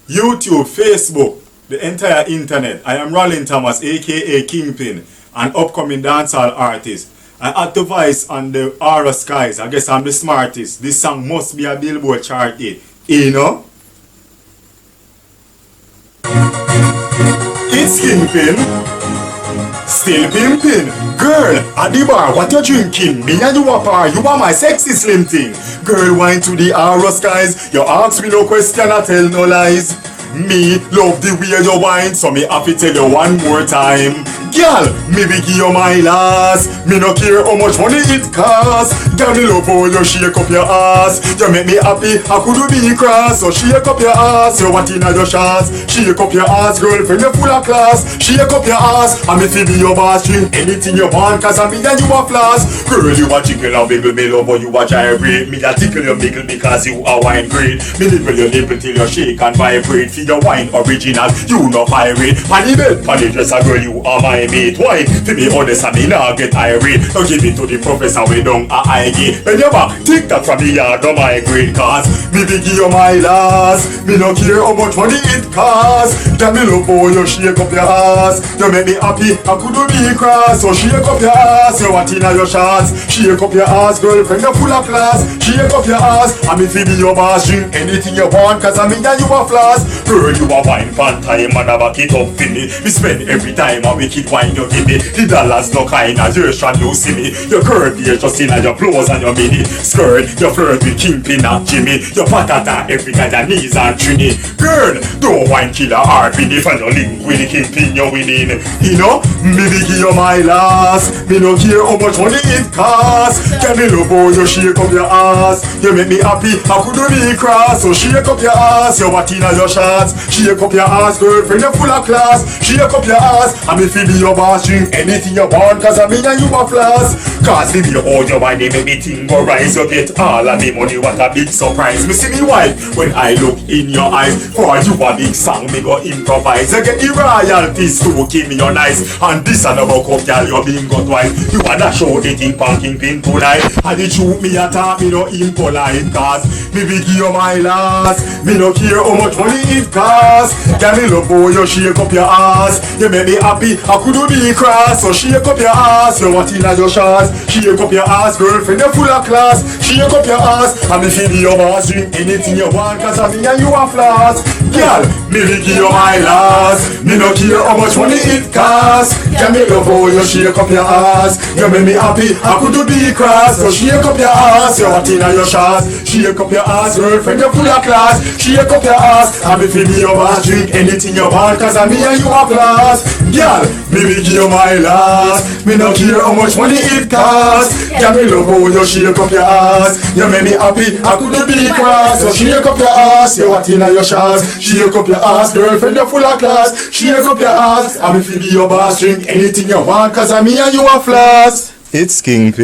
YouTube, Facebook, the entire internet. I am Rollin Thomas, aka Kingpin, an upcoming dancehall artist. I act the voice on the Aura Skies. I guess I'm the smartest. This song must be a Billboard chart hit. You know? It's Kingpin. Still pimping. Girl, at the bar, what you drinking? Me and you are par, you are my sexy slim thing. Girl, wine to the Aura Skies. You ask me no question, I tell no lies. Me love the way you wine, so me have to tell you one more time. Girl, me be give you my last. Me no care how much money it costs. Girl, me love how you shake up your ass. You make me happy, I could be cross. So shake up your ass, you want in your shots. Shake up your ass, girlfriend, you full of class. Shake up your ass, and me feel be your boss. Drink anything you want, cause I me and you a floss. Girl, you a jiggle and wiggle, me love how you a gyrate. Me a tickle your wiggle because you a wine great. Me nibble your nipple till you shake and vibrate. Feel your wine original, you no pirate. Panny bed, panny dresser, girl, you are my mate. Why? To be honest, I me nah get irate. Don't give it to the professor, we don't I get. When you back, take that from the yard, don't migrate. Cause me be give you my last. Me no care how much money it costs. Tell me love how you shake up your ass. You make me happy, I could be cross. So shake up your ass, you want in your shots. Shake up your ass, girlfriend, you full of class. Shake up your ass, and me feel be your boss. Drink anything you want, cause I mean that you a floss. Girl, you a wine fan time, and I back it up for me. We spend every time a wicked wine you give me. The dollars no kind of you trying to see me. Your curve here just in your clothes and your mini skirt. Your flirt with Kingpin and Jimmy. Your patata every guy your knees and trini. Girl, don't wine killer heart with if you link with the Kingpin you're winning. You know, me be give you my last. Me no care how much money it costs. Can me love how you shake up your ass. You make me happy, I could be cross. So shake up your ass, you want in your shots. Shake up your ass, girlfriend, you're full of class. Shake up your ass, and me feel be your boss. Drink anything you want, cause I mean and you a floss. Cause if you hold your wine, they make me think go rise. You get all of me money, what a big surprise. Me see me wife, when I look in your eyes. For you a big song, me go improvise. You get the royalties to keep me your nice. And this another cup, girl, you being got twice. You wanna show the thing pan Kingpin tonight. And the truth me attack, me no impolite. Cause me be give you my last. Me no care how much money it costs. Can me love how you shake up your ass. You make me happy, I could be cross. So shake up your ass, you want in your shots. Shake up your ass, girlfriend, you're full of class. Shake up your ass, and me feel your boss. Drink anything you want, cause I mean and you a floss. Girl, me will give you my last. Me no care how much money it costs. Can me love how you shake up your ass. You make me happy, I could be cross. So shake up your ass, you want in your shots. Shake up your ass, girlfriend, you're full of class. Shake up your ass, and me feel your boss. Drink anything you want, cause I mean and you a floss. Girl, me will give you my last. Me no care how much money it costs. Can me love how you shake up your ass. You make me happy, I could be cross. So shake up your ass, you want in your shots. Shake up your ass, girlfriend, you're full of class. Shake up your ass, and me feel be your boss. Drink anything you want, cause I mean and you a floss. It's Kingpin.